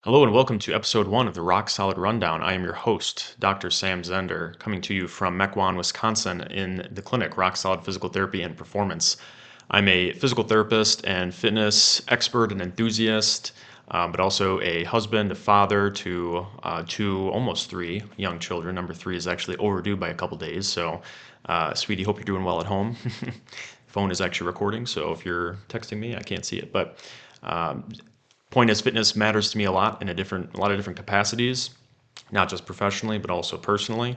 Hello and welcome to episode 1 of the Rock Solid Rundown. I am your host, Dr. Sam Zehnder, coming to you from Mequon, Wisconsin in the clinic, Rock Solid Physical Therapy and Performance. I'm a physical therapist and fitness expert and enthusiast, but also a husband, a father to two, almost three young children. Number 3 is actually overdue by a couple days, so sweetie, hope you're doing well at home. Phone is actually recording, so if you're texting me, I can't see it, but um, point is, fitness matters to me a lot in a lot of different capacities, not just professionally but also personally.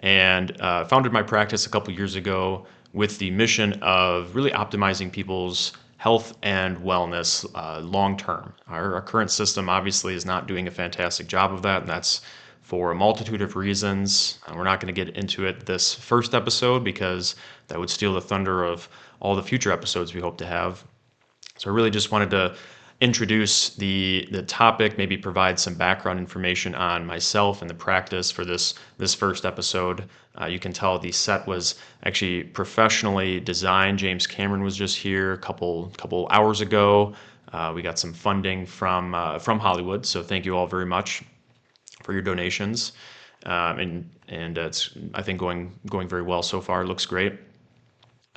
And founded my practice a couple years ago with the mission of really optimizing people's health and wellness long term. Our current system obviously is not doing a fantastic job of that, and that's for a multitude of reasons. We're not going to get into it this first episode because that would steal the thunder of all the future episodes we hope to have. So I really just wanted to introduce the topic, maybe provide some background information on myself and the practice for this first episode. You can tell the set was actually professionally designed. James Cameron was just here a couple hours ago. We got some funding from Hollywood, so thank you all very much for your donations. And it's, I think, going very well so far. It looks great.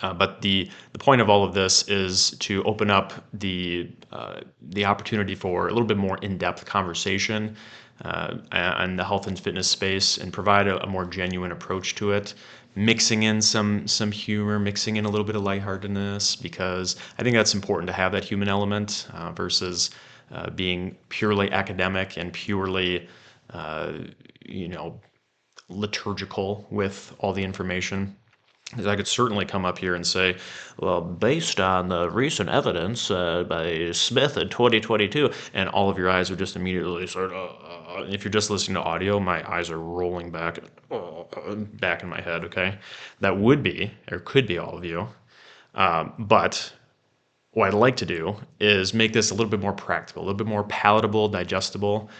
But the point of all of this is to open up the opportunity for a little bit more in-depth conversation on the health and fitness space, and provide a more genuine approach to it, mixing in some humor, mixing in a little bit of lightheartedness, because I think that's important to have that human element versus being purely academic and purely uh, you know liturgical with all the information. Because I could certainly come up here and say, well, based on the recent evidence by Smith in 2022, and all of your eyes would just immediately sort of, if you're just listening to audio, my eyes are rolling back in my head, okay? That would be, or could be all of you. But what I'd like to do is make this a little bit more practical, a little bit more palatable, digestible,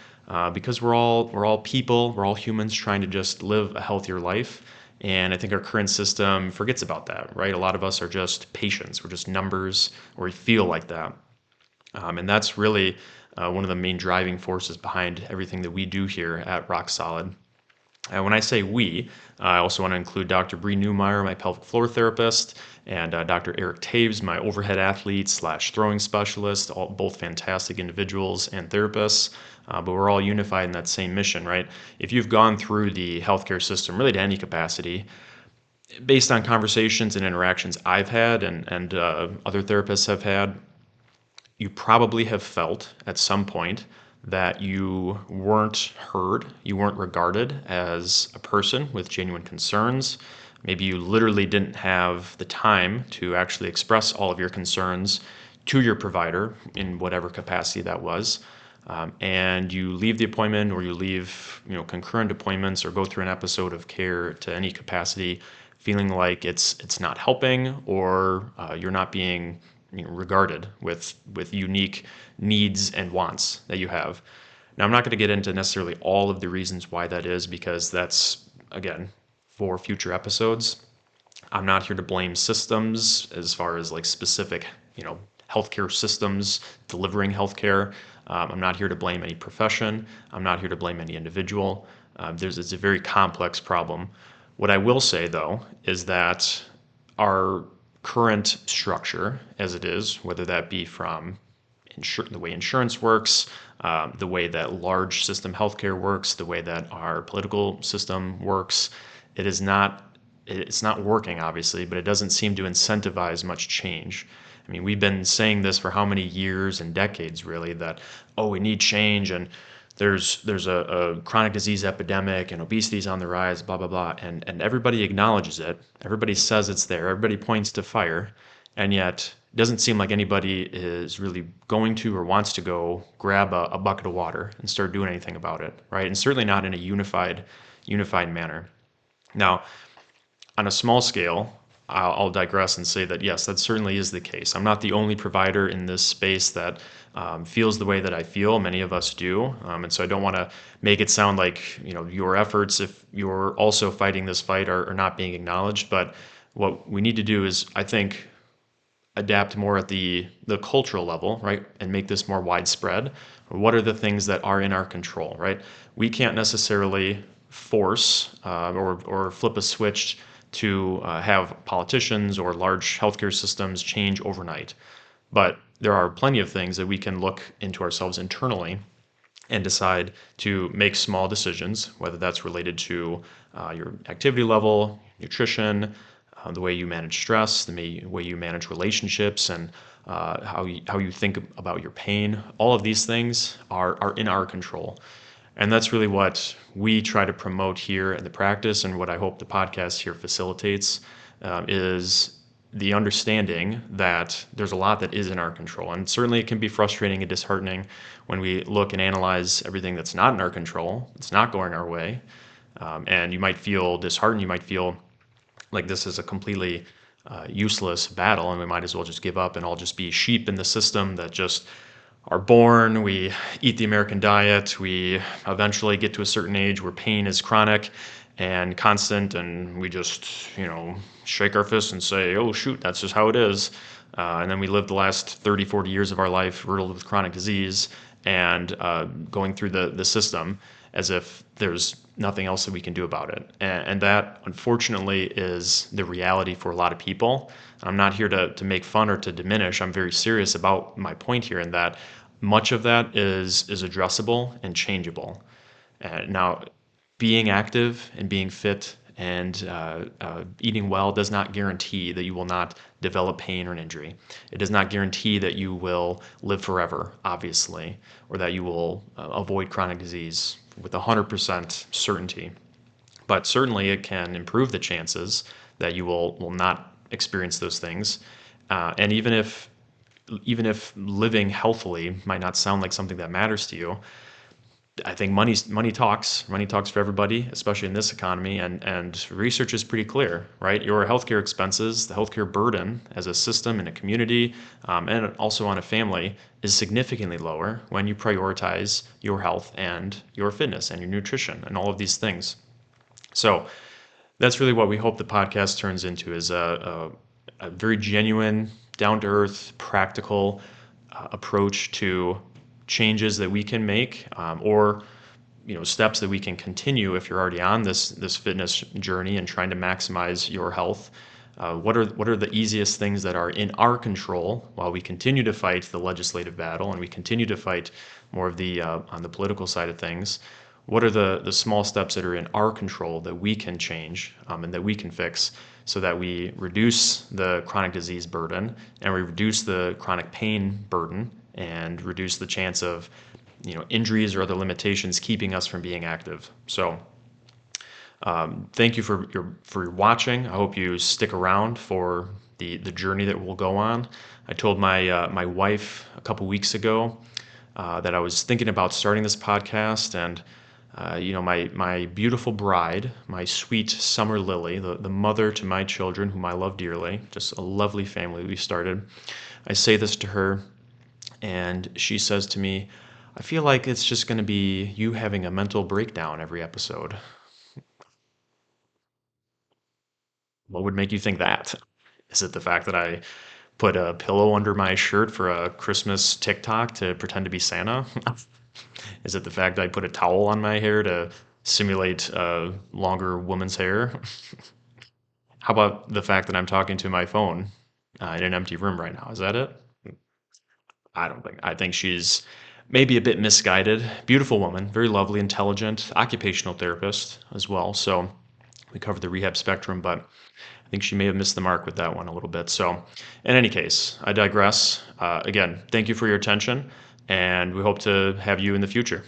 because we're all people, we're all humans trying to just live a healthier life. And I think our current system forgets about that, right? A lot of us are just patients, we're just numbers, or we feel like that. And that's really one of the main driving forces behind everything that we do here at Rock Solid. When I say we, I also want to include Dr. Bree Newmeyer, my pelvic floor therapist, and Dr. Eric Taves, my overhead athlete slash throwing specialist, all, both fantastic individuals and therapists. But we're all unified in that same mission, right? If you've gone through the healthcare system, really to any capacity, based on conversations and interactions I've had and other therapists have had, you probably have felt at some point that you weren't heard, you weren't regarded as a person with genuine concerns. Maybe you literally didn't have the time to actually express all of your concerns to your provider in whatever capacity that was. And you leave the appointment, or you leave, concurrent appointments, or go through an episode of care to any capacity, feeling like it's not helping, or you're not being regarded with unique needs and wants that you have. Now, I'm not going to get into necessarily all of the reasons why that is, because that's, again, for future episodes. I'm not here to blame systems as far as like specific, healthcare systems delivering healthcare. I'm not here to blame any profession. I'm not here to blame any individual. It's a very complex problem. What I will say, though, is that our current structure as it is, whether that be from the way insurance works, the way that large system healthcare works, the way that our political system works, it's not working, obviously, but it doesn't seem to incentivize much change. I mean, we've been saying this for how many years and decades, really, that, oh, we need change, and there's a chronic disease epidemic, and obesity is on the rise, blah, blah, blah, and everybody acknowledges it. Everybody says it's there. Everybody points to fire, and yet it doesn't seem like anybody is really going to or wants to go grab a bucket of water and start doing anything about it, right? And certainly not in a unified manner. Now, on a small scale, I'll digress and say that yes, that certainly is the case. I'm not the only provider in this space that feels the way that I feel. Many of us do, and so I don't want to make it sound like your efforts, if you're also fighting this fight, are not being acknowledged. But what we need to do is, I think, adapt more at the cultural level, right, and make this more widespread? What are the things that are in our control, right? We can't necessarily force or flip a switch to have politicians or large healthcare systems change overnight. But there are plenty of things that we can look into ourselves internally and decide to make small decisions, whether that's related to your activity level, nutrition, the way you manage stress, way you manage relationships, and how you think about your pain. All of these things are in our control. And that's really what we try to promote here in the practice, and what I hope the podcast here facilitates is the understanding that there's a lot that is in our control. And certainly it can be frustrating and disheartening when we look and analyze everything that's not in our control, it's not going our way. And you might feel disheartened, you might feel like this is a completely useless battle, and we might as well just give up and all just be sheep in the system that just are born, we eat the American diet, we eventually get to a certain age where pain is chronic and constant, and we just, shake our fists and say, oh, shoot, that's just how it is. And then we live the last 30, 40 years of our life riddled with chronic disease and going through the system as if there's nothing else that we can do about it. And that, unfortunately, is the reality for a lot of people. I'm not here to make fun or to diminish. I'm very serious about my point here in that much of that is addressable and changeable. Now, being active and being fit and eating well does not guarantee that you will not develop pain or an injury. It does not guarantee that you will live forever, obviously, or that you will avoid chronic disease with 100% certainty. But certainly it can improve the chances that you will not experience those things. And even if living healthily might not sound like something that matters to you, I think money talks. Money talks for everybody, especially in this economy. And research is pretty clear, right? Your healthcare expenses, the healthcare burden as a system in a community, and also on a family, is significantly lower when you prioritize your health and your fitness and your nutrition and all of these things. So that's really what we hope the podcast turns into, is a very genuine, down to earth, practical approach to changes that we can make, or steps that we can continue if you're already on this fitness journey and trying to maximize your health. What are the easiest things that are in our control while we continue to fight the legislative battle and we continue to fight more of the on the political side of things? What are the small steps that are in our control that we can change, and that we can fix, so that we reduce the chronic disease burden and we reduce the chronic pain burden and reduce the chance of injuries or other limitations keeping us from being active. So thank you for watching. I hope you stick around for the journey that we'll go on. I told my wife a couple weeks ago that I was thinking about starting this podcast, and my beautiful bride, my sweet summer lily, the mother to my children, whom I love dearly, just a lovely family we started. I say this to her, and she says to me, I feel like it's just going to be you having a mental breakdown every episode. What would make you think that? Is it the fact that I put a pillow under my shirt for a Christmas TikTok to pretend to be Santa? Is it the fact that I put a towel on my hair to simulate a longer woman's hair? How about the fact that I'm talking to my phone in an empty room right now? Is that it? I don't think. I think she's maybe a bit misguided. Beautiful woman, very lovely, intelligent, occupational therapist as well. So we covered the rehab spectrum, but I think she may have missed the mark with that one a little bit. So, in any case, I digress. Again, thank you for your attention, and we hope to have you in the future.